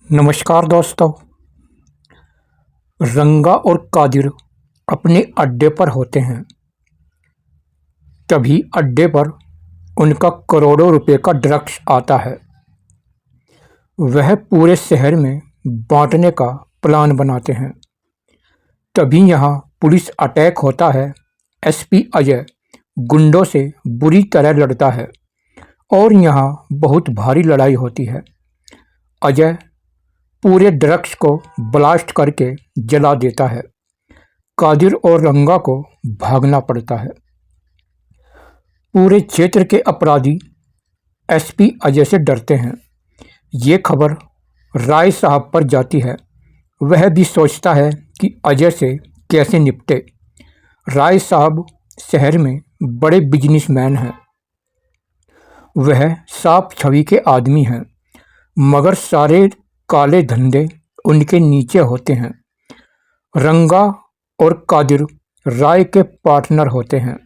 नमस्कार दोस्तों। रंगा और कादिर अपने अड्डे पर होते हैं। तभी अड्डे पर उनका करोड़ों रुपए का ड्रग्स आता है। वह पूरे शहर में बांटने का प्लान बनाते हैं। तभी यहाँ पुलिस अटैक होता है। एसपी अजय गुंडों से बुरी तरह लड़ता है और यहाँ बहुत भारी लड़ाई होती है। अजय पूरे ड्रग्स को ब्लास्ट करके जला देता है। कादिर और रंगा को भागना पड़ता है। पूरे क्षेत्र के अपराधी एसपी अजय से डरते हैं। ये खबर राय साहब पर जाती है। वह भी सोचता है कि अजय से कैसे निपटे। राय साहब शहर में बड़े बिजनेसमैन हैं। वह साफ छवि के आदमी हैं, मगर सारे काले धंधे उनके नीचे होते हैं। रंगा और कादिर राय के पार्टनर होते हैं।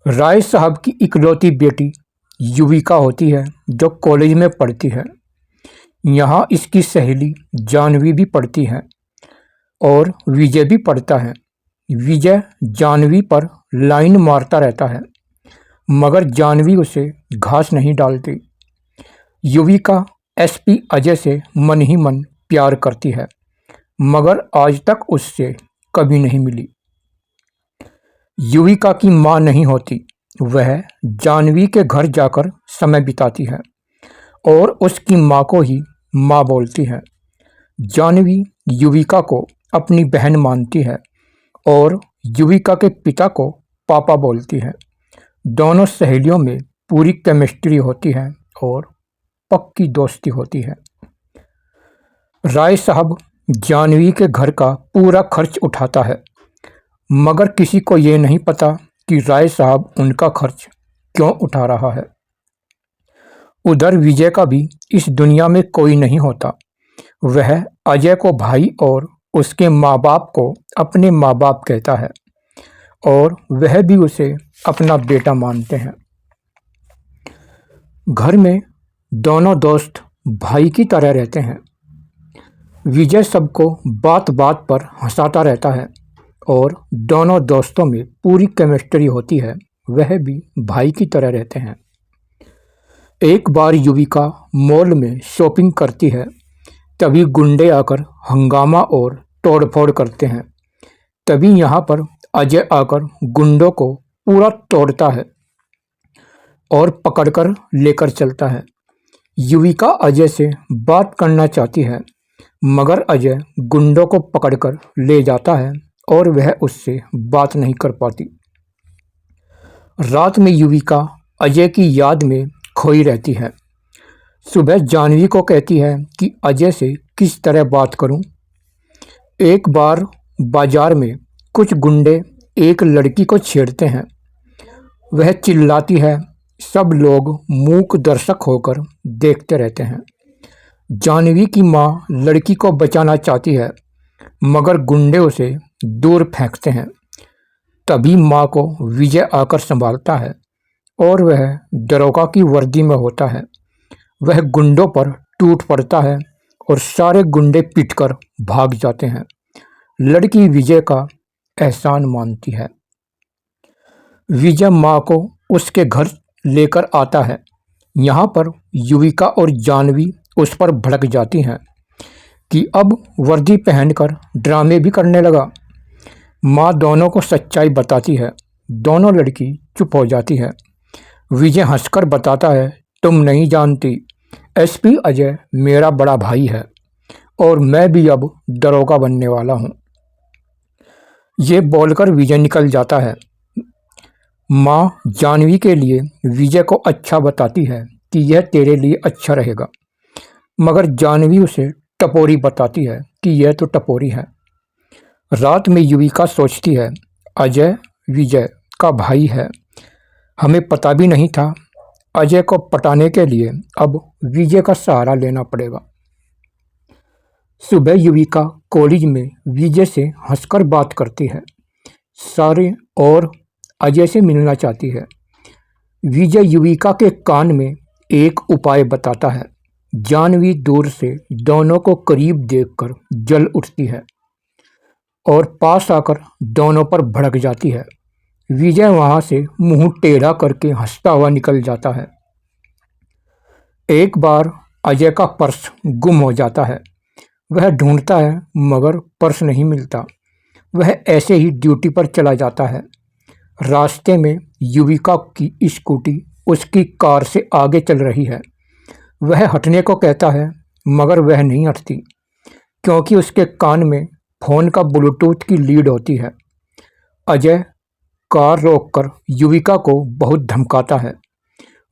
राय साहब की इकलौती बेटी युविका होती है जो कॉलेज में पढ़ती है। यहाँ इसकी सहेली जानवी भी पढ़ती है और विजय भी पढ़ता है। विजय जानवी पर लाइन मारता रहता है, मगर जानवी उसे घास नहीं डालती। युविका एसपी अजय से मन ही मन प्यार करती है, मगर आज तक उससे कभी नहीं मिली। युविका की माँ नहीं होती। वह जानवी के घर जाकर समय बिताती है और उसकी माँ को ही माँ बोलती है। जानवी युविका को अपनी बहन मानती है और युविका के पिता को पापा बोलती है। दोनों सहेलियों में पूरी केमिस्ट्री होती है और पक्की दोस्ती होती है। राय साहब जानवी के घर का पूरा खर्च उठाता है, मगर किसी को ये नहीं पता कि राय साहब उनका खर्च क्यों उठा रहा है। उधर विजय का भी इस दुनिया में कोई नहीं होता। वह अजय को भाई और उसके माँ बाप को अपने माँ बाप कहता है और वह भी उसे अपना बेटा मानते हैं। घर में दोनों दोस्त भाई की तरह रहते हैं। विजय सबको बात बात पर हंसाता रहता है और दोनों दोस्तों में पूरी केमिस्ट्री होती है। वह भी भाई की तरह रहते हैं। एक बार युविका मॉल में शॉपिंग करती है। तभी गुंडे आकर हंगामा और तोड़फोड़ करते हैं। तभी यहाँ पर अजय आकर गुंडों को पूरा तोड़ता है और पकड़कर लेकर चलता है। युविका अजय से बात करना चाहती है, मगर अजय गुंडों को पकड़कर ले जाता है और वह उससे बात नहीं कर पाती। रात में युविका अजय की याद में खोई रहती है। सुबह जानवी को कहती है कि अजय से किस तरह बात करूं। एक बार बाजार में कुछ गुंडे एक लड़की को छेड़ते हैं। वह चिल्लाती है। सब लोग मूक दर्शक होकर देखते रहते हैं। जानवी की माँ लड़की को बचाना चाहती है, मगर गुंडे उसे दूर फेंकते हैं। तभी माँ को विजय आकर संभालता है और वह दरोगा की वर्दी में होता है। वह गुंडों पर टूट पड़ता है और सारे गुंडे पीटकर भाग जाते हैं। लड़की विजय का एहसान मानती है। विजय माँ को उसके घर लेकर आता है। यहाँ पर युविका और जानवी उस पर भड़क जाती हैं कि अब वर्दी पहनकर ड्रामे भी करने लगा। माँ दोनों को सच्चाई बताती है। दोनों लड़की चुप हो जाती है। विजय हंसकर बताता है, तुम नहीं जानती, एसपी अजय मेरा बड़ा भाई है और मैं भी अब दरोगा बनने वाला हूँ। ये बोलकर विजय निकल जाता है। माँ जानवी के लिए विजय को अच्छा बताती है कि यह तेरे लिए अच्छा रहेगा, मगर जानवी उसे टपोरी बताती है कि यह तो टपोरी है। रात में युविका सोचती है, अजय विजय का भाई है, हमें पता भी नहीं था। अजय को पटाने के लिए अब विजय का सहारा लेना पड़ेगा। सुबह युविका कॉलेज में विजय से हंसकर बात करती है सारे और अजय से मिलना चाहती है। विजय युविका के कान में एक उपाय बताता है। जानवी दूर से दोनों को करीब देखकर जल उठती है और पास आकर दोनों पर भड़क जाती है। विजय वहां से मुंह टेढ़ा करके हंसता हुआ निकल जाता है। एक बार अजय का पर्स गुम हो जाता है। वह ढूंढता है मगर पर्स नहीं मिलता। वह ऐसे ही ड्यूटी पर चला जाता है। रास्ते में युविका की स्कूटी उसकी कार से आगे चल रही है। वह हटने को कहता है मगर वह नहीं हटती, क्योंकि उसके कान में फ़ोन का ब्लूटूथ की लीड होती है। अजय कार रोककर युविका को बहुत धमकाता है,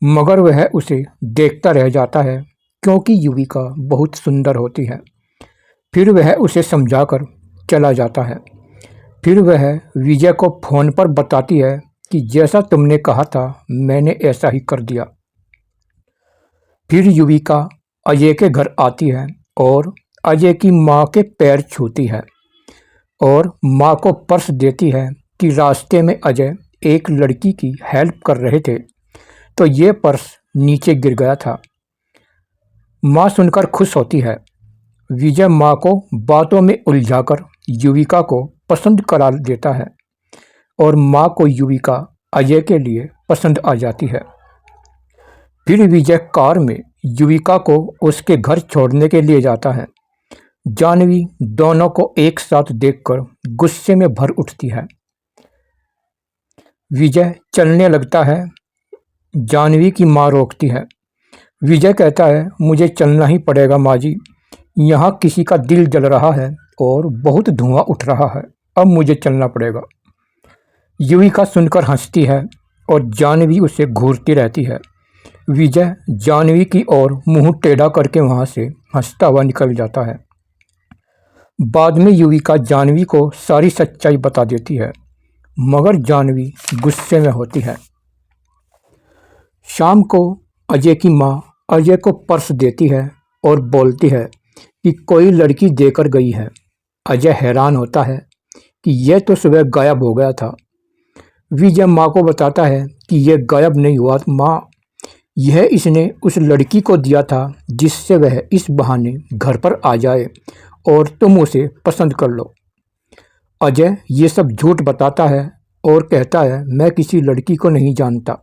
मगर वह उसे देखता रह जाता है क्योंकि युविका बहुत सुंदर होती है। फिर वह उसे समझाकर चला जाता है। फिर वह विजय को फ़ोन पर बताती है कि जैसा तुमने कहा था मैंने ऐसा ही कर दिया। फिर युविका अजय के घर आती है और अजय की माँ के पैर छूती है और माँ को पर्स देती है कि रास्ते में अजय एक लड़की की हेल्प कर रहे थे तो ये पर्स नीचे गिर गया था। माँ सुनकर खुश होती है। विजय माँ को बातों में उलझाकर युविका को पसंद करा देता है और माँ को युविका अजय के लिए पसंद आ जाती है। फिर विजय कार में युविका को उसके घर छोड़ने के लिए जाता है। जानवी दोनों को एक साथ देखकर गुस्से में भर उठती है। विजय चलने लगता है। जानवी की माँ रोकती है। विजय कहता है मुझे चलना ही पड़ेगा माँ जी, यहाँ किसी का दिल जल रहा है और बहुत धुआं उठ रहा है, अब मुझे चलना पड़ेगा। युविका सुनकर हंसती है और जानवी उसे घूरती रहती है। विजय जानवी की ओर मुंह टेढ़ा करके वहां से हंसता हुआ निकल जाता है। बाद में युविका जानवी को सारी सच्चाई बता देती है, मगर जानवी गुस्से में होती है। शाम को अजय की माँ अजय को पर्स देती है और बोलती है कि कोई लड़की देकर गई है। अजय हैरान होता है कि यह तो सुबह गायब हो गया था। विजय माँ को बताता है कि यह गायब नहीं हुआ माँ, यह इसने उस लड़की को दिया था जिससे वह इस बहाने घर पर आ जाए और तुम उसे पसंद कर लो। अजय ये सब झूठ बताता है और कहता है मैं किसी लड़की को नहीं जानता,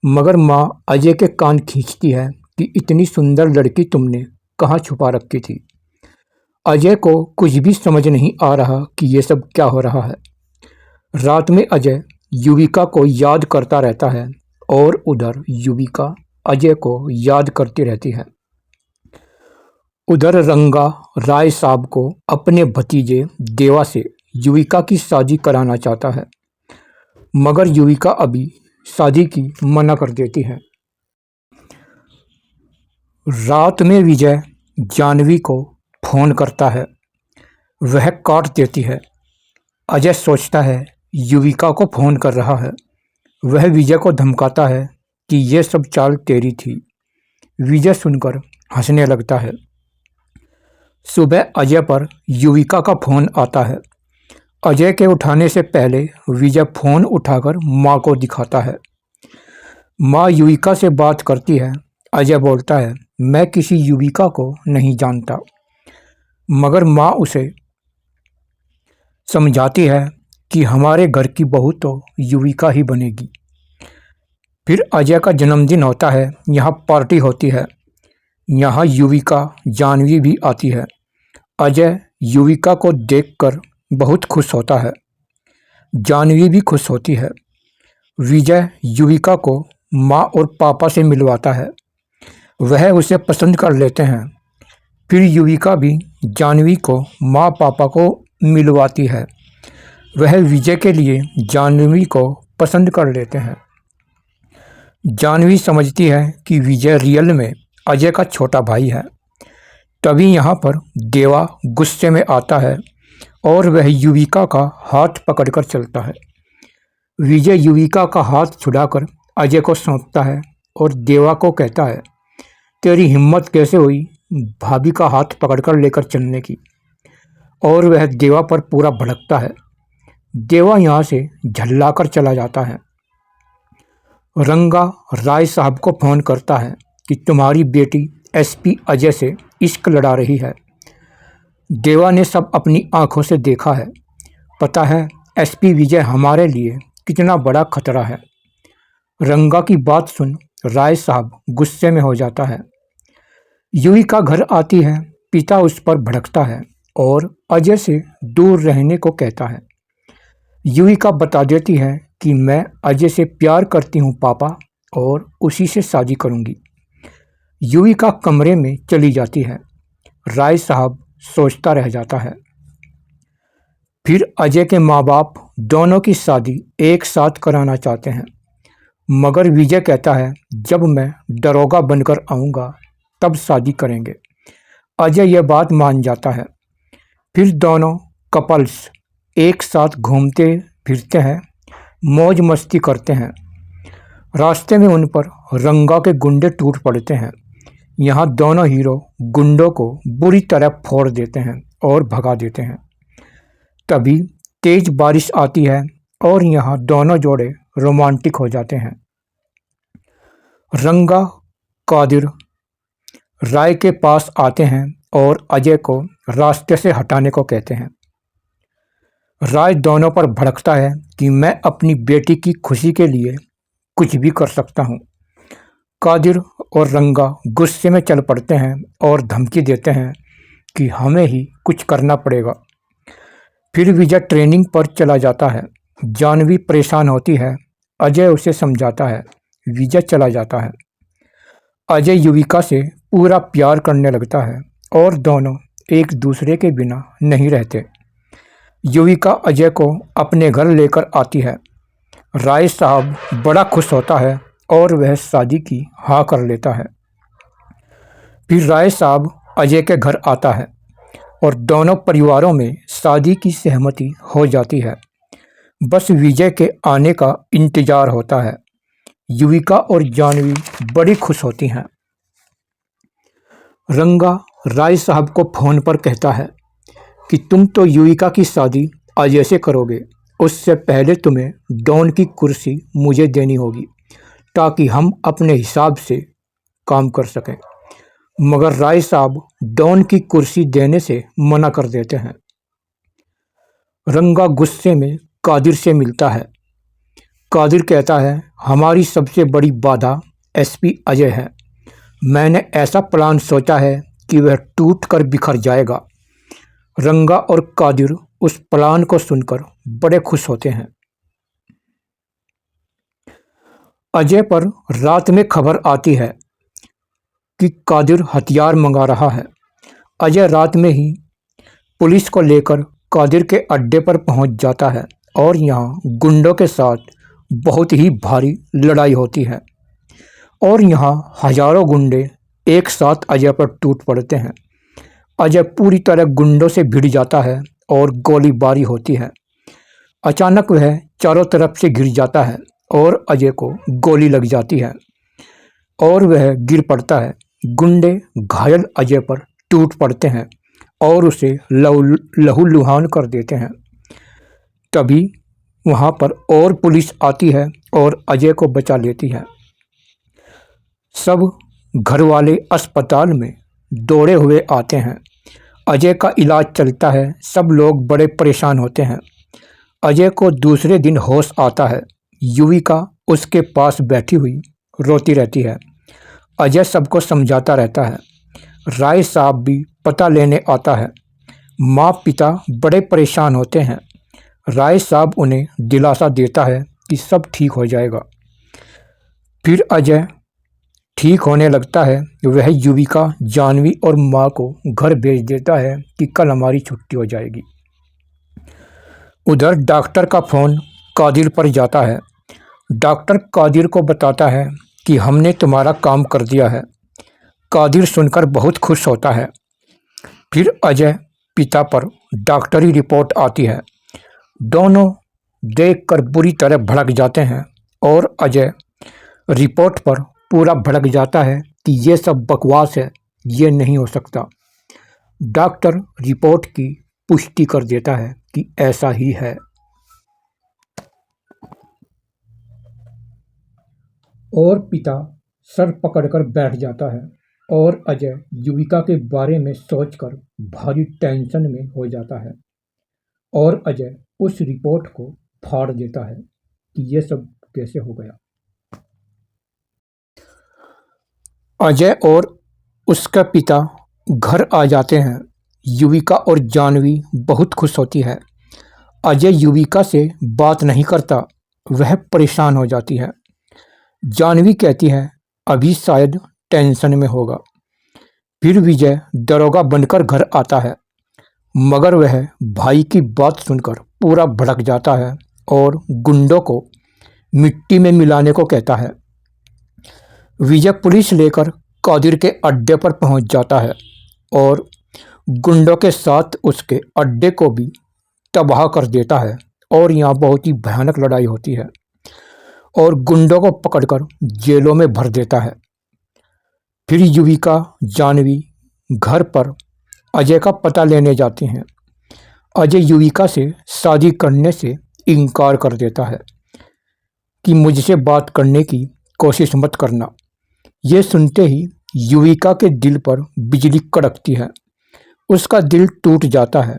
मगर माँ अजय के कान खींचती है कि इतनी सुंदर लड़की तुमने कहाँ छुपा रखी थी। अजय को कुछ भी समझ नहीं आ रहा कि ये सब क्या हो रहा है। रात में अजय युविका को याद करता रहता है और उधर युविका अजय को याद करती रहती है। उधर रंगा राय साहब को अपने भतीजे देवा से युविका की शादी कराना चाहता है, मगर युविका अभी शादी की मना कर देती है। रात में विजय जानवी को फोन करता है, वह काट देती है। अजय सोचता है युविका को फोन कर रहा है। वह विजय को धमकाता है कि यह सब चाल तेरी थी। विजय सुनकर हंसने लगता है। सुबह अजय पर युविका का फोन आता है। अजय के उठाने से पहले विजय फोन उठाकर माँ को दिखाता है। माँ युविका से बात करती है। अजय बोलता है मैं किसी युविका को नहीं जानता, मगर माँ उसे समझाती है कि हमारे घर की बहू तो युविका ही बनेगी। फिर अजय का जन्मदिन होता है। यहाँ पार्टी होती है। यहाँ युविका जानवी भी आती है। अजय युविका को देखकर बहुत खुश होता है। जानवी भी खुश होती है। विजय युविका को माँ और पापा से मिलवाता है। वह उसे पसंद कर लेते हैं। फिर युविका भी जानवी को माँ पापा को मिलवाती है। वह विजय के लिए जानवी को पसंद कर लेते हैं। जानवी समझती है कि विजय रियल में अजय का छोटा भाई है। तभी यहाँ पर देवा गुस्से में आता है और वह युविका का हाथ पकड़कर चलता है। विजय युविका का हाथ छुड़ाकर अजय को सौंपता है और देवा को कहता है तेरी हिम्मत कैसे हुई भाभी का हाथ पकड़कर लेकर चलने की, और वह देवा पर पूरा भड़कता है। देवा यहाँ से झल्लाकर चला जाता है। रंगा राय साहब को फोन करता है कि तुम्हारी बेटी एसपी अजय से इश्क लड़ा रही है। देवा ने सब अपनी आंखों से देखा है। पता है एसपी विजय हमारे लिए कितना बड़ा खतरा है। रंगा की बात सुन राय साहब गुस्से में हो जाता है। युविका घर आती है, पिता उस पर भड़कता है और अजय से दूर रहने को कहता है। युविका बता देती है कि मैं अजय से प्यार करती हूँ पापा, और उसी से शादी करूँगी। युविका कमरे में चली जाती है। राय साहब सोचता रह जाता है। फिर अजय के माँ बाप दोनों की शादी एक साथ कराना चाहते हैं, मगर विजय कहता है जब मैं दरोगा बनकर आऊँगा तब शादी करेंगे। अजय यह बात मान जाता है। फिर दोनों कपल्स एक साथ घूमते फिरते हैं, मौज मस्ती करते हैं। रास्ते में उन पर रंगा के गुंडे टूट पड़ते हैं। यहाँ दोनों हीरो गुंडों को बुरी तरह फोड़ देते हैं और भगा देते हैं। तभी तेज बारिश आती है और यहाँ दोनों जोड़े रोमांटिक हो जाते हैं। रंगा कादिर राय के पास आते हैं और अजय को रास्ते से हटाने को कहते हैं। राय दोनों पर भड़कता है कि मैं अपनी बेटी की खुशी के लिए कुछ भी कर सकता हूँ। कादिर और रंगा गुस्से में चल पड़ते हैं और धमकी देते हैं कि हमें ही कुछ करना पड़ेगा। फिर विजय ट्रेनिंग पर चला जाता है। जानवी परेशान होती है। अजय उसे समझाता है। विजय चला जाता है। अजय युविका से पूरा प्यार करने लगता है और दोनों एक दूसरे के बिना नहीं रहते। युविका अजय को अपने घर लेकर आती है। राय साहब बड़ा खुश होता है और वह शादी की हाँ कर लेता है। फिर राय साहब अजय के घर आता है और दोनों परिवारों में शादी की सहमति हो जाती है। बस विजय के आने का इंतजार होता है। युविका और जानवी बड़ी खुश होती हैं। रंगा राय साहब को फोन पर कहता है कि तुम तो युविका की शादी अजय से करोगे, उससे पहले तुम्हें डॉन की कुर्सी मुझे देनी होगी ताकि हम अपने हिसाब से काम कर सकें। मगर राय साहब डॉन की कुर्सी देने से मना कर देते हैं। रंगा गुस्से में कादिर से मिलता है। कादिर कहता है हमारी सबसे बड़ी बाधा एसपी अजय है। मैंने ऐसा प्लान सोचा है कि वह टूट कर बिखर जाएगा। रंगा और कादिर उस प्लान को सुनकर बड़े खुश होते हैं। अजय पर रात में खबर आती है कि कादिर हथियार मंगा रहा है। अजय रात में ही पुलिस को लेकर कादिर के अड्डे पर पहुंच जाता है और यहाँ गुंडों के साथ बहुत ही भारी लड़ाई होती है और यहाँ हजारों गुंडे एक साथ अजय पर टूट पड़ते हैं। अजय पूरी तरह गुंडों से भिड़ जाता है और गोलीबारी होती है। अचानक वह चारों तरफ से गिर जाता है और अजय को गोली लग जाती है और वह गिर पड़ता है। गुंडे घायल अजय पर टूट पड़ते हैं और उसे लहूलुहान कर देते हैं। तभी वहाँ पर और पुलिस आती है और अजय को बचा लेती है। सब घर वाले अस्पताल में दौड़े हुए आते हैं। अजय का इलाज चलता है। सब लोग बड़े परेशान होते हैं। अजय को दूसरे दिन होश आता है। युविका उसके पास बैठी हुई रोती रहती है। अजय सबको समझाता रहता है। राय साहब भी पता लेने आता है। माँ पिता बड़े परेशान होते हैं। राय साहब उन्हें दिलासा देता है कि सब ठीक हो जाएगा। फिर अजय ठीक होने लगता है। वह युविका, जानवी और माँ को घर भेज देता है कि कल हमारी छुट्टी हो जाएगी। उधर डॉक्टर का फ़ोन कादिर पर जाता है। डॉक्टर कादिर को बताता है कि हमने तुम्हारा काम कर दिया है। कादिर सुनकर बहुत खुश होता है। फिर अजय पिता पर डॉक्टरी रिपोर्ट आती है। दोनों देखकर बुरी तरह भड़क जाते हैं और अजय रिपोर्ट पर पूरा भड़क जाता है कि ये सब बकवास है, ये नहीं हो सकता। डॉक्टर रिपोर्ट की पुष्टि कर देता है कि ऐसा ही है और पिता सर पकड़कर बैठ जाता है और अजय युविका के बारे में सोचकर भारी टेंशन में हो जाता है और अजय उस रिपोर्ट को फाड़ देता है कि ये सब कैसे हो गया। अजय और उसका पिता घर आ जाते हैं। युविका और जानवी बहुत खुश होती है। अजय युविका से बात नहीं करता, वह परेशान हो जाती है। जानवी कहती है अभी शायद टेंशन में होगा। फिर विजय दरोगा बनकर घर आता है, मगर वह भाई की बात सुनकर पूरा भड़क जाता है और गुंडों को मिट्टी में मिलाने को कहता है। विजय पुलिस लेकर कादिर के अड्डे पर पहुंच जाता है और गुंडों के साथ उसके अड्डे को भी तबाह कर देता है और यहाँ बहुत ही भयानक लड़ाई होती है और गुंडों को पकड़कर जेलों में भर देता है। फिर युविका जानवी घर पर अजय का पता लेने जाती हैं। अजय युविका से शादी करने से इनकार कर देता है कि मुझसे बात करने की कोशिश मत करना। ये सुनते ही युविका के दिल पर बिजली कड़कती है, उसका दिल टूट जाता है।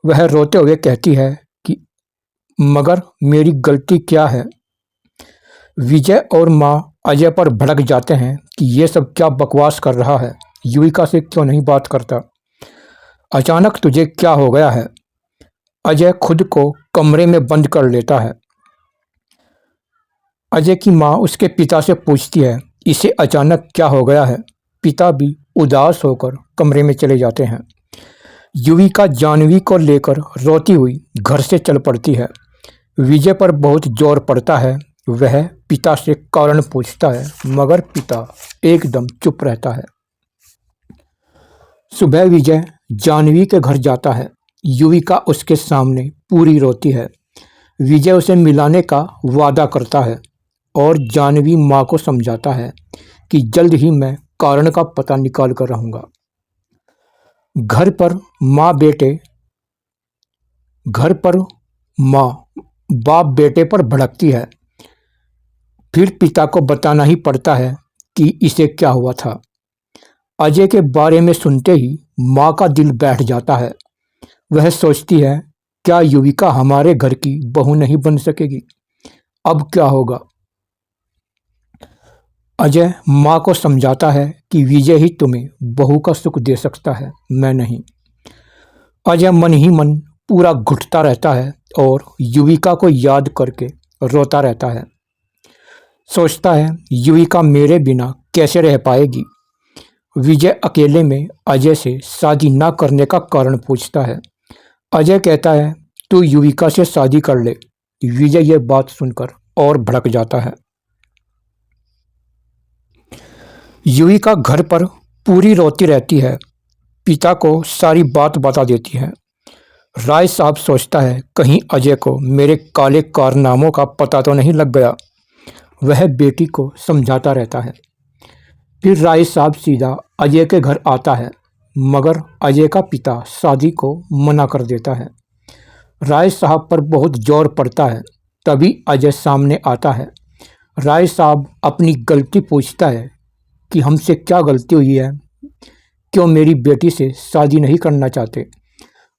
वह रोते हुए कहती है कि मगर मेरी गलती क्या है। विजय और माँ अजय पर भड़क जाते हैं कि ये सब क्या बकवास कर रहा है, युविका से क्यों नहीं बात करता, अचानक तुझे क्या हो गया है। अजय खुद को कमरे में बंद कर लेता है। अजय की माँ उसके पिता से पूछती है इसे अचानक क्या हो गया है। पिता भी उदास होकर कमरे में चले जाते हैं। युविका जानवी को लेकर रोती हुई घर से चल पड़ती है। विजय पर बहुत जोर पड़ता है, वह पिता से कारण पूछता है, मगर पिता एकदम चुप रहता है। सुबह विजय जानवी के घर जाता है। युविका उसके सामने पूरी रोती है। विजय उसे मिलाने का वादा करता है और जानवी माँ को समझाता है कि जल्द ही मैं कारण का पता निकाल कर रहूँगा। घर पर माँ बाप बेटे पर भड़कती है। फिर पिता को बताना ही पड़ता है कि इसे क्या हुआ था। अजय के बारे में सुनते ही माँ का दिल बैठ जाता है। वह सोचती है क्या युविका हमारे घर की बहू नहीं बन सकेगी, अब क्या होगा। अजय माँ को समझाता है कि विजय ही तुम्हें बहू का सुख दे सकता है, मैं नहीं। अजय मन ही मन पूरा घुटता रहता है और युविका को याद करके रोता रहता है। सोचता है युविका मेरे बिना कैसे रह पाएगी। विजय अकेले में अजय से शादी ना करने का कारण पूछता है। अजय कहता है तू युविका से शादी कर ले। विजय यह बात सुनकर और भड़क जाता है। युविका घर पर पूरी रोती रहती है, पिता को सारी बात बता देती है। राय साहब सोचता है कहीं अजय को मेरे काले कारनामों का पता तो नहीं लग गया। वह बेटी को समझाता रहता है। फिर राय साहब सीधा अजय के घर आता है, मगर अजय का पिता शादी को मना कर देता है। राय साहब पर बहुत जोर पड़ता है, तभी अजय सामने आता है। राय साहब अपनी गलती पूछता है कि हमसे क्या गलती हुई है, क्यों मेरी बेटी से शादी नहीं करना चाहते।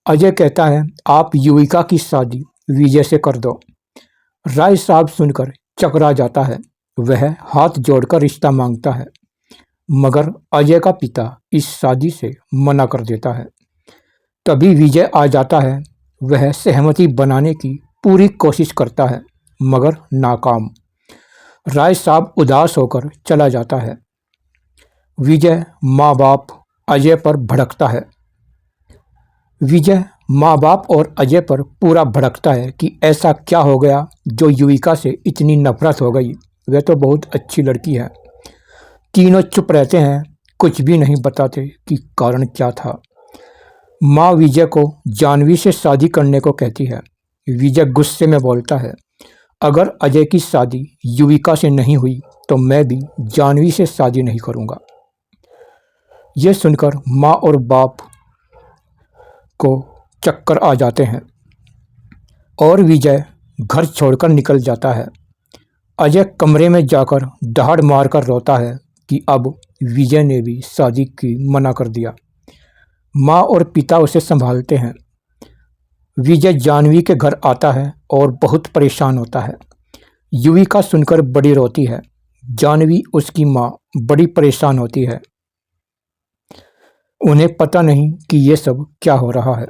अजय कहता है आप युविका की शादी विजय से कर दो। राय साहब सुनकर चकरा जाता है, वह हाथ जोड़कर रिश्ता मांगता है, मगर अजय का पिता इस शादी से मना कर देता है। तभी विजय आ जाता है, वह सहमति बनाने की पूरी कोशिश करता है, मगर नाकाम। राय साहब उदास होकर चला जाता है। विजय माँ बाप अजय पर भड़कता है। विजय माँ बाप और अजय पर पूरा भड़कता है कि ऐसा क्या हो गया जो युविका से इतनी नफरत हो गई, वह तो बहुत अच्छी लड़की है। तीनों चुप रहते हैं, कुछ भी नहीं बताते कि कारण क्या था। माँ विजय को जानवी से शादी करने को कहती है। विजय गुस्से में बोलता है अगर अजय की शादी युविका से नहीं हुई तो मैं भी जानवी से शादी नहीं करूँगा। यह सुनकर माँ और बाप को चक्कर आ जाते हैं और विजय घर छोड़कर निकल जाता है। अजय कमरे में जाकर दहाड़ मारकर रोता है कि अब विजय ने भी शादी की मना कर दिया। माँ और पिता उसे संभालते हैं। विजय जानवी के घर आता है और बहुत परेशान होता है। युविका सुनकर बड़ी रोती है। जानवी उसकी माँ बड़ी परेशान होती है। उन्हें पता नहीं कि ये सब क्या हो रहा है।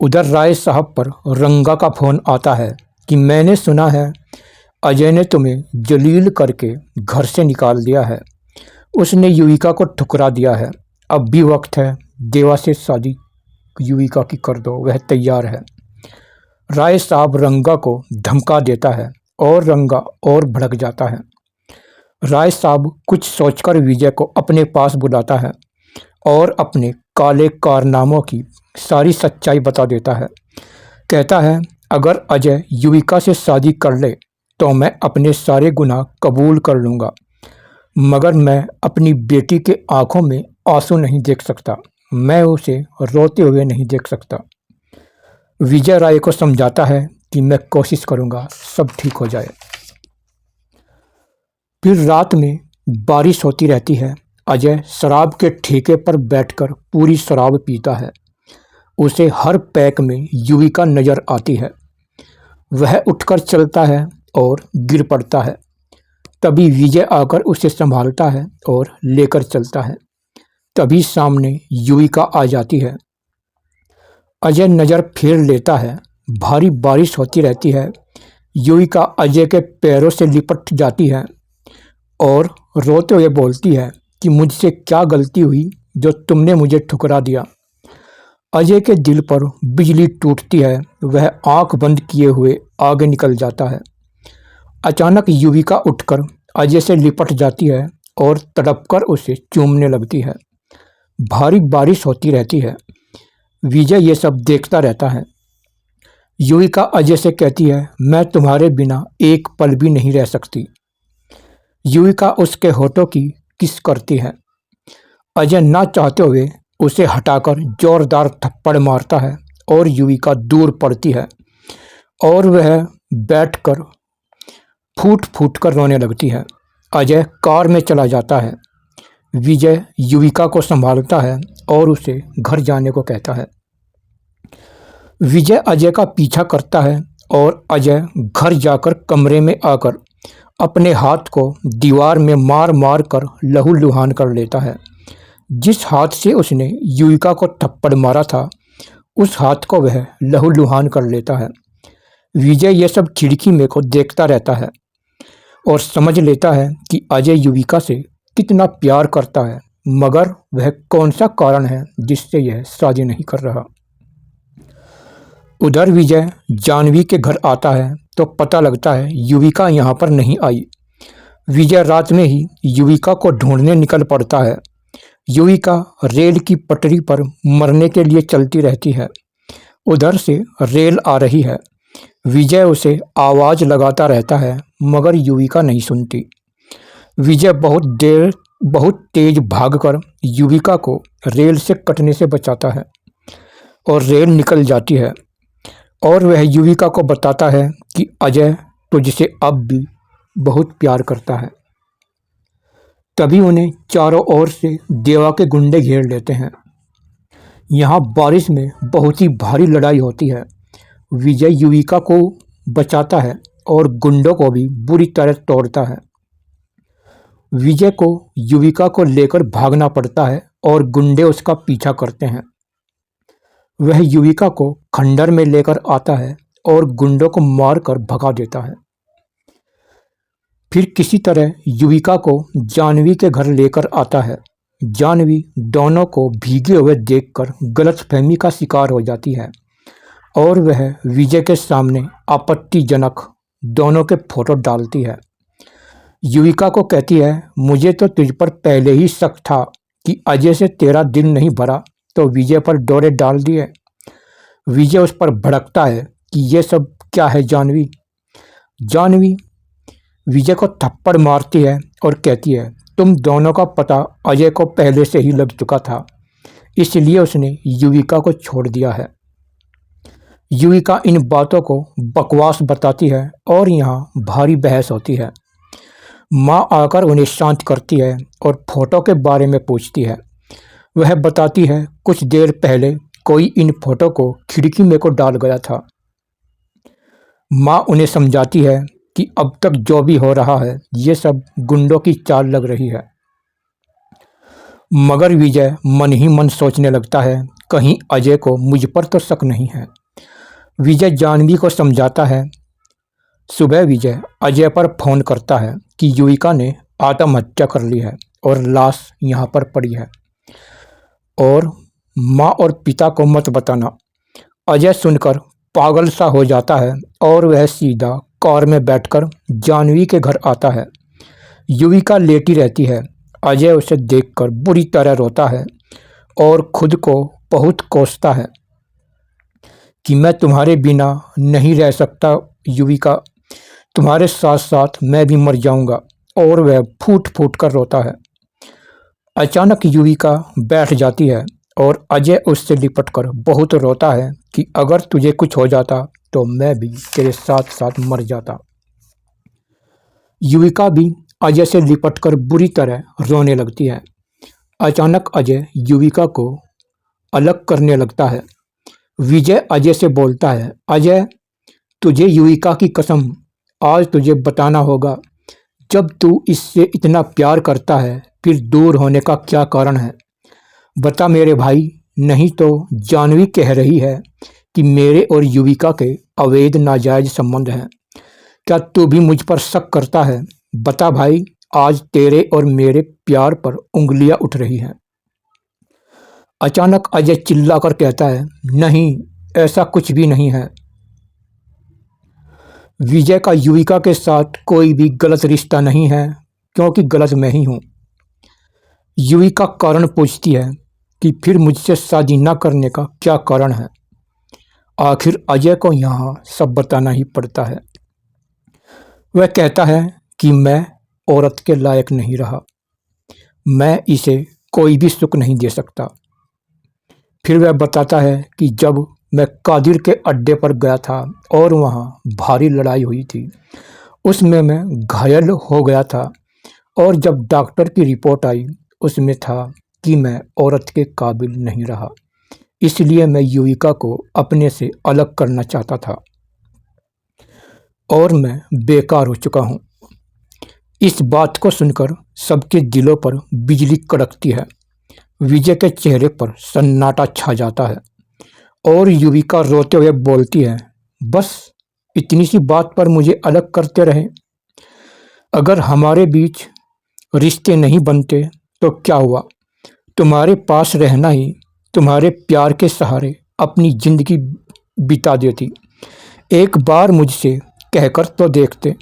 उधर राय साहब पर रंगा का फोन आता है कि मैंने सुना है अजय ने तुम्हें जलील करके घर से निकाल दिया है। उसने युविका को ठुकरा दिया है। अब भी वक्त है, देवा से शादी युविका की कर दो, वह तैयार है। राय साहब रंगा को धमका देता है और रंगा और भड़क जाता है। राय साहब कुछ सोचकर विजय को अपने पास बुलाता है और अपने काले कारनामों की सारी सच्चाई बता देता है। कहता है अगर अजय युविका से शादी कर ले तो मैं अपने सारे गुनाह कबूल कर लूँगा, मगर मैं अपनी बेटी के आंखों में आंसू नहीं देख सकता। मैं उसे रोते हुए नहीं देख सकता। विजय राय को समझाता है कि मैं कोशिश करूँगा सब ठीक हो जाए। फिर रात में बारिश होती रहती है। अजय शराब के ठेके पर बैठकर पूरी शराब पीता है। उसे हर पैक में युविका नजर आती है। वह उठकर चलता है और गिर पड़ता है। तभी विजय आकर उसे संभालता है और लेकर चलता है। तभी सामने युविका आ जाती है। अजय नज़र फेर लेता है। भारी बारिश होती रहती है। युविका अजय के पैरों से लिपट जाती है और रोते हुए बोलती है कि मुझसे क्या गलती हुई जो तुमने मुझे ठुकरा दिया। अजय के दिल पर बिजली टूटती है। वह आंख बंद किए हुए आगे निकल जाता है। अचानक युविका उठकर अजय से लिपट जाती है और तड़पकर उसे चूमने लगती है। भारी बारिश होती रहती है। विजय ये सब देखता रहता है। युविका अजय से कहती है मैं तुम्हारे बिना एक पल भी नहीं रह सकती। युविका उसके होठों की किस करती है। अजय ना चाहते हुए उसे हटाकर जोरदार थप्पड़ मारता है और युविका दूर पड़ती है और वह बैठकर फूट फूट कर रोने लगती है। अजय कार में चला जाता है। विजय युविका को संभालता है और उसे घर जाने को कहता है। विजय अजय का पीछा करता है और अजय घर जाकर कमरे में आकर अपने हाथ को दीवार में मार मार कर लहूलुहान कर लेता है। जिस हाथ से उसने युविका को थप्पड़ मारा था उस हाथ को वह लहूलुहान कर लेता है। विजय यह सब खिड़की में को देखता रहता है और समझ लेता है कि अजय युविका से कितना प्यार करता है, मगर वह कौन सा कारण है जिससे यह शादी नहीं कर रहा। उधर विजय जानवी के घर आता है तो पता लगता है युविका यहाँ पर नहीं आई। विजय रात में ही युविका को ढूंढने निकल पड़ता है। युविका रेल की पटरी पर मरने के लिए चलती रहती है। उधर से रेल आ रही है। विजय उसे आवाज़ लगाता रहता है मगर युविका नहीं सुनती। विजय बहुत तेज भागकर युविका को रेल से कटने से बचाता है और रेल निकल जाती है और वह युविका को बताता है कि अजय तुझसे अब भी बहुत प्यार करता है। तभी उन्हें चारों ओर से देवा के गुंडे घेर लेते हैं। यहाँ बारिश में बहुत ही भारी लड़ाई होती है। विजय युविका को बचाता है और गुंडों को भी बुरी तरह तोड़ता है। विजय को युविका को लेकर भागना पड़ता है और गुंडे उसका पीछा करते हैं। वह युविका को खंडर में लेकर आता है और गुंडों को मारकर भगा देता है। फिर किसी तरह युविका को जानवी के घर लेकर आता है। जानवी दोनों को भीगे हुए देखकर गलतफहमी का शिकार हो जाती है और वह विजय के सामने आपत्तिजनक दोनों के फोटो डालती है। युविका को कहती है मुझे तो तुझ पर पहले ही शक था कि अजय से तेरा दिल नहीं भरा तो विजय पर डोरे डाल दिए। विजय उस पर भड़कता है कि ये सब क्या है जानवी। जानवी विजय को थप्पड़ मारती है और कहती है तुम दोनों का पता अजय को पहले से ही लग चुका था, इसलिए उसने युविका को छोड़ दिया है। युविका इन बातों को बकवास बताती है और यहाँ भारी बहस होती है। माँ आकर उन्हें शांत करती है और फोटो के बारे में पूछती है। वह बताती है, कुछ देर पहले कोई इन फोटो को खिड़की में को डाल गया था। माँ उन्हें समझाती है कि अब तक जो भी हो रहा है ये सब गुंडों की चाल लग रही है। मगर विजय मन ही मन सोचने लगता है, कहीं अजय को मुझ पर तो शक नहीं है। विजय जानवी को समझाता है। सुबह विजय अजय पर फोन करता है कि युविका ने आत्महत्या कर ली है और लाश यहाँ पर पड़ी है, और माँ और पिता को मत बताना। अजय सुनकर पागल सा हो जाता है और वह सीधा कार में बैठकर जानवी के घर आता है। युविका लेटी रहती है। अजय उसे देखकर बुरी तरह रोता है और खुद को बहुत कोसता है कि मैं तुम्हारे बिना नहीं रह सकता युविका, तुम्हारे साथ साथ मैं भी मर जाऊंगा। और वह फूट फूट कर रोता है। अचानक युविका बैठ जाती है और अजय उससे लिपटकर बहुत रोता है कि अगर तुझे कुछ हो जाता तो मैं भी तेरे साथ साथ मर जाता। युविका भी अजय से लिपटकर बुरी तरह रोने लगती है। अचानक अजय युविका को अलग करने लगता है। विजय अजय से बोलता है, अजय तुझे युविका की कसम, आज तुझे बताना होगा, जब तू इससे इतना प्यार करता है फिर दूर होने का क्या कारण है? बता मेरे भाई, नहीं तो जानवी कह रही है कि मेरे और युविका के अवैध नाजायज संबंध हैं। क्या तू भी मुझ पर शक करता है? बता भाई, आज तेरे और मेरे प्यार पर उंगलियां उठ रही हैं। अचानक अजय चिल्लाकर कहता है, नहीं, ऐसा कुछ भी नहीं है। विजय का युविका के साथ कोई भी गलत रिश्ता नहीं है, क्योंकि गलत मैं ही हूँ। युविका कारण पूछती है कि फिर मुझसे शादी न करने का क्या कारण है? आखिर अजय को यहाँ सब बताना ही पड़ता है। वह कहता है कि मैं औरत के लायक नहीं रहा, मैं इसे कोई भी सुख नहीं दे सकता। फिर वह बताता है कि जब मैं कादिर के अड्डे पर गया था और वहाँ भारी लड़ाई हुई थी, उसमें मैं घायल हो गया था, और जब डॉक्टर की रिपोर्ट आई उसमें था कि मैं औरत के काबिल नहीं रहा, इसलिए मैं युविका को अपने से अलग करना चाहता था और मैं बेकार हो चुका हूँ। इस बात को सुनकर सबके दिलों पर बिजली कड़कती है। विजय के चेहरे पर सन्नाटा छा जाता है और युविका रोते हुए बोलती है, बस इतनी सी बात पर मुझे अलग करते रहे। अगर हमारे बीच रिश्ते नहीं बनते तो क्या हुआ? तुम्हारे पास रहना ही तुम्हारे प्यार के सहारे अपनी जिंदगी बिता देती। एक बार मुझसे कहकर तो देखते,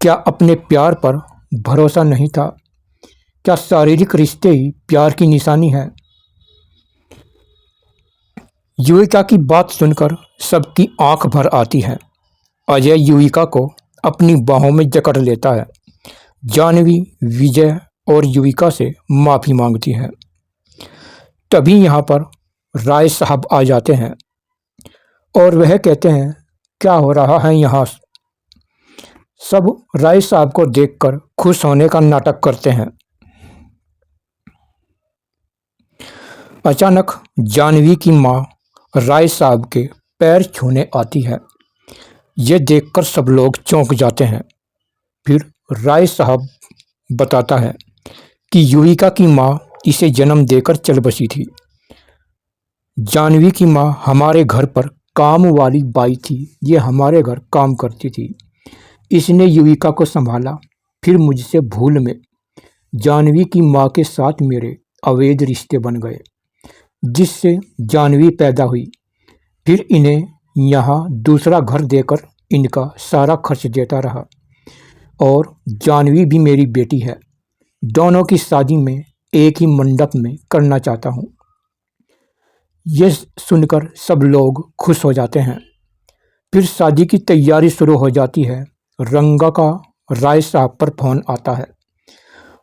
क्या अपने प्यार पर भरोसा नहीं था? क्या शारीरिक रिश्ते ही प्यार की निशानी है? युविका की बात सुनकर सबकी आंख भर आती है। अजय युविका को अपनी बाहों में जकड़ लेता है। जानवी विजय और युविका से माफ़ी मांगती है। तभी यहाँ पर राय साहब आ जाते हैं और वह कहते हैं, क्या हो रहा है यहाँ? सब राय साहब को देखकर खुश होने का नाटक करते हैं। अचानक जानवी की माँ राय साहब के पैर छूने आती है। ये देखकर सब लोग चौंक जाते हैं। फिर राय साहब बताता है कि युविका की माँ इसे जन्म देकर चल बसी थी। जानवी की माँ हमारे घर पर काम वाली बाई थी, ये हमारे घर काम करती थी। इसने युविका को संभाला, फिर मुझसे भूल में जानवी की माँ के साथ मेरे अवैध रिश्ते बन गए, जिससे जानवी पैदा हुई। फिर इन्हें यहाँ दूसरा घर देकर इनका सारा खर्च देता रहा, और जानवी भी मेरी बेटी है। दोनों की शादी में एक ही मंडप में करना चाहता हूँ। ये सुनकर सब लोग खुश हो जाते हैं। फिर शादी की तैयारी शुरू हो जाती है। रंगा का राय साहब पर फोन आता है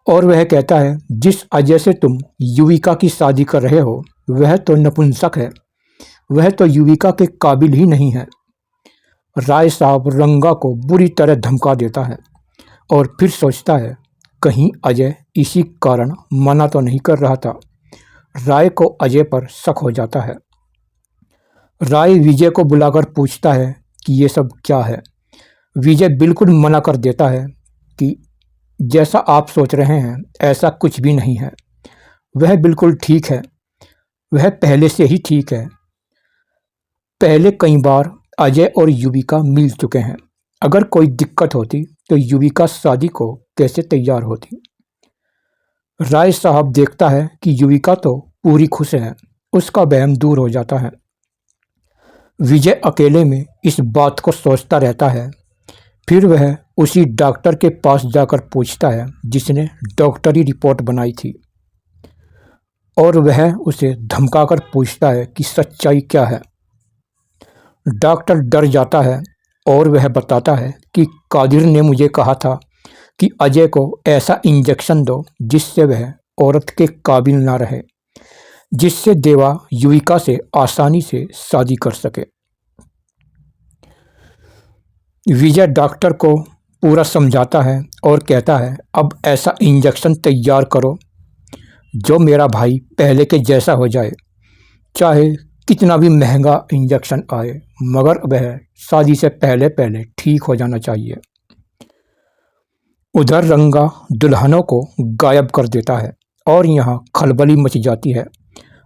और वह कहता है, जिस अजय से तुम युविका की शादी कर रहे हो वह तो नपुंसक है, वह तो युविका के काबिल ही नहीं है। राय साहब रंगा को बुरी तरह धमका देता है और फिर सोचता है कहीं अजय इसी कारण मना तो नहीं कर रहा था। राय को अजय पर शक हो जाता है। राय विजय को बुलाकर पूछता है कि ये सब क्या है। विजय बिल्कुल मना कर देता है कि जैसा आप सोच रहे हैं ऐसा कुछ भी नहीं है। वह बिल्कुल ठीक है, वह पहले से ही ठीक है। पहले कई बार अजय और युविका मिल चुके हैं। अगर कोई दिक्कत होती तो युविका शादी को कैसे तैयार होती। राय साहब देखता है कि युविका तो पूरी खुश है, उसका वहम दूर हो जाता है। विजय अकेले में इस बात को सोचता रहता है। फिर वह उसी डॉक्टर के पास जाकर पूछता है जिसने डॉक्टरी रिपोर्ट बनाई थी, और वह उसे धमकाकर पूछता है कि सच्चाई क्या है। डॉक्टर डर जाता है और वह बताता है कि कादिर ने मुझे कहा था कि अजय को ऐसा इंजेक्शन दो जिससे वह औरत के काबिल ना रहे, जिससे देवा युविका से आसानी से शादी कर सके। विजय डॉक्टर को पूरा समझाता है और कहता है अब ऐसा इंजेक्शन तैयार करो जो मेरा भाई पहले के जैसा हो जाए, चाहे कितना भी महंगा इंजेक्शन आए, मगर वह शादी से पहले पहले ठीक हो जाना चाहिए। उधर रंगा दुल्हनों को गायब कर देता है और यहाँ खलबली मच जाती है।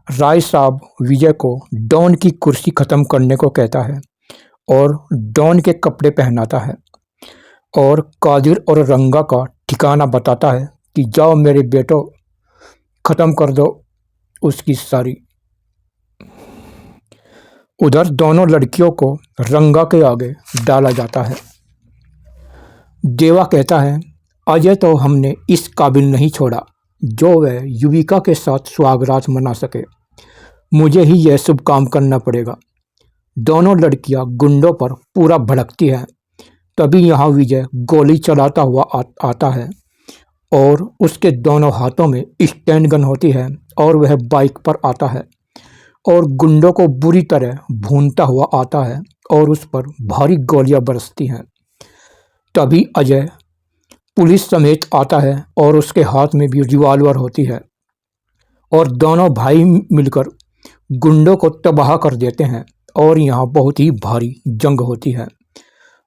राय साहब विजय को डॉन की कुर्सी खत्म करने को कहता है और डॉन के कपड़े पहनाता है और कादिर और रंगा का ठिकाना बताता है कि जाओ मेरे बेटो, ख़त्म कर दो उसकी सारी। उधर दोनों लड़कियों को रंगा के आगे डाला जाता है। देवा कहता है अजय तो हमने इस काबिल नहीं छोड़ा जो वह युविका के साथ सुहागरात मना सके, मुझे ही यह शुभ काम करना पड़ेगा। दोनों लड़कियां गुंडों पर पूरा भड़कती हैं। तभी यहाँ विजय गोली चलाता हुआ आता है और उसके दोनों हाथों में स्टैंड गन होती है और वह बाइक पर आता है और गुंडों को बुरी तरह भूनता हुआ आता है और उस पर भारी गोलियां बरसती हैं। तभी अजय पुलिस समेत आता है और उसके हाथ में भी रिवॉल्वर होती है और दोनों भाई मिलकर गुंडों को तबाह कर देते हैं और यहाँ बहुत ही भारी जंग होती है।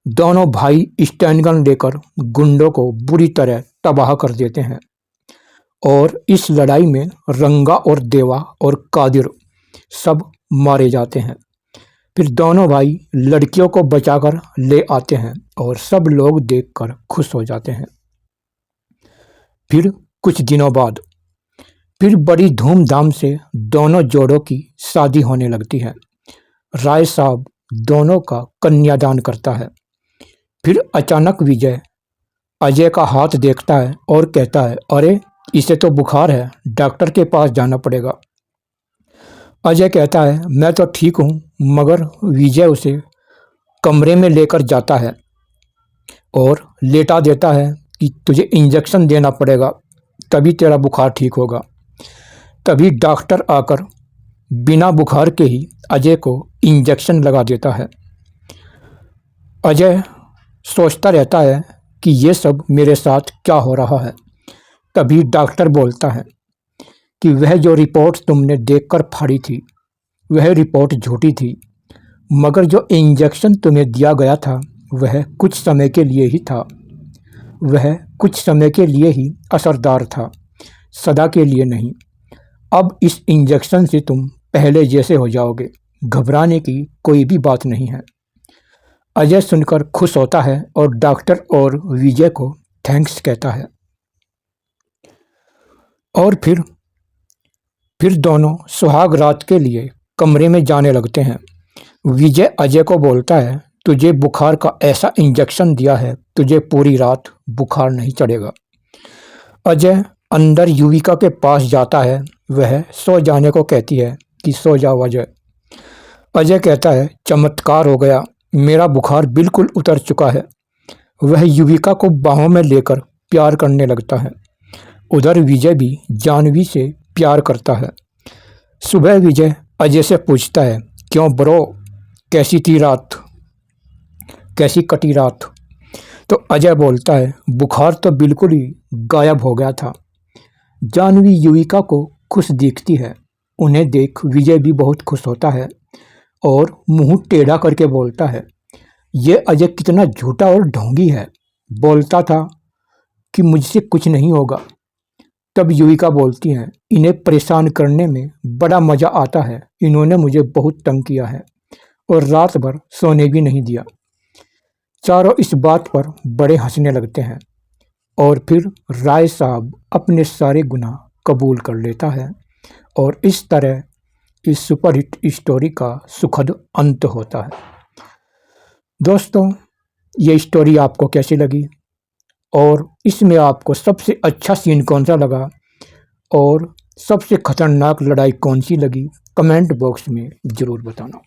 दोनों भाई स्टैंड गन लेकर गुंडों को बुरी तरह तबाह कर देते हैं और इस लड़ाई में रंगा और देवा और कादिर सब मारे जाते हैं। फिर दोनों भाई लड़कियों को बचाकर ले आते हैं और सब लोग देखकर खुश हो जाते हैं। फिर कुछ दिनों बाद फिर बड़ी धूमधाम से दोनों जोड़ों की शादी होने लगती है। राय साहब दोनों का कन्यादान करता है। फिर अचानक विजय अजय का हाथ देखता है और कहता है अरे इसे तो बुखार है, डॉक्टर के पास जाना पड़ेगा। अजय कहता है मैं तो ठीक हूँ, मगर विजय उसे कमरे में लेकर जाता है और लेटा देता है कि तुझे इंजेक्शन देना पड़ेगा तभी तेरा बुखार ठीक होगा। तभी डॉक्टर आकर बिना बुखार के ही अजय को इंजेक्शन लगा देता है। अजय सोचता रहता है कि ये सब मेरे साथ क्या हो रहा है। तभी डॉक्टर बोलता है कि वह जो रिपोर्ट तुमने देखकर फाड़ी थी वह रिपोर्ट झूठी थी, मगर जो इंजेक्शन तुम्हें दिया गया था वह कुछ समय के लिए ही था, वह कुछ समय के लिए ही असरदार था, सदा के लिए नहीं। अब इस इंजेक्शन से तुम पहले जैसे हो जाओगे, घबराने की कोई भी बात नहीं है। अजय सुनकर खुश होता है और डॉक्टर और विजय को थैंक्स कहता है और फिर दोनों सुहाग रात के लिए कमरे में जाने लगते हैं। विजय अजय को बोलता है तुझे बुखार का ऐसा इंजेक्शन दिया है, तुझे पूरी रात बुखार नहीं चढ़ेगा। अजय अंदर युविका के पास जाता है, वह सो जाने को कहती है कि सो जाओ अजय। अजय कहता है चमत्कार हो गया, मेरा बुखार बिल्कुल उतर चुका है। वह युविका को बाहों में लेकर प्यार करने लगता है। उधर विजय भी जानवी से प्यार करता है। सुबह विजय अजय से पूछता है क्यों ब्रो, कैसी थी रात, कैसी कटी रात। तो अजय बोलता है, बुखार तो बिल्कुल ही गायब हो गया था। जानवी युविका को खुश दिखती है। उन्हें देख विजय भी बहुत खुश होता है और मुंह टेढ़ा करके बोलता है, ये अजय कितना झूठा और ढोंगी है। बोलता था कि मुझसे कुछ नहीं होगा। तब युविका बोलती हैं, इन्हें परेशान करने में बड़ा मज़ा आता है। इन्होंने मुझे बहुत तंग किया है और रात भर सोने भी नहीं दिया। चारों इस बात पर बड़े हंसने लगते हैं और फिर राय साहब अपने सारे गुनाह कबूल कर लेता है और इस तरह इस सुपरहिट स्टोरी का सुखद अंत होता है। दोस्तों, ये स्टोरी आपको कैसी लगी और इसमें आपको सबसे अच्छा सीन कौन सा लगा और सबसे खतरनाक लड़ाई कौन सी लगी, कमेंट बॉक्स में ज़रूर बताना।